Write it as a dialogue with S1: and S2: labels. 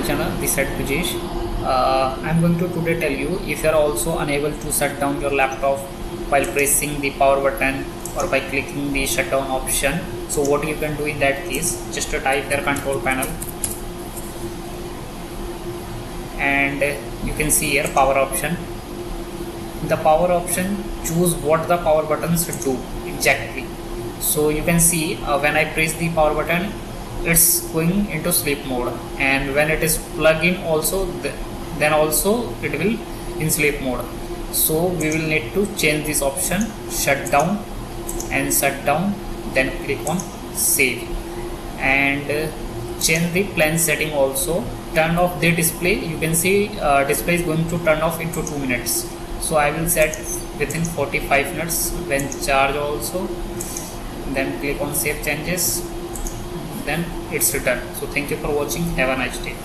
S1: channel, this side Pujesh. I'm going to today tell you if you are also unable to shut down your laptop while pressing the power button or by clicking the shutdown option. So what you can do in that case, just type your control panel and you can see here power option. In the power option, choose what the power buttons do exactly. So you can see when I press the power button, it's going into sleep mode, and when it is plugged in also, then also it will in sleep mode. So we will need to change this option, shut down and shut down, then click on save, and change the plan setting also. Turn off the display. You can see display is going to turn off into 2 minutes. So I will set within 45 minutes when charge also, then click on save changes, then it's returned. So thank you for watching. Have a nice day.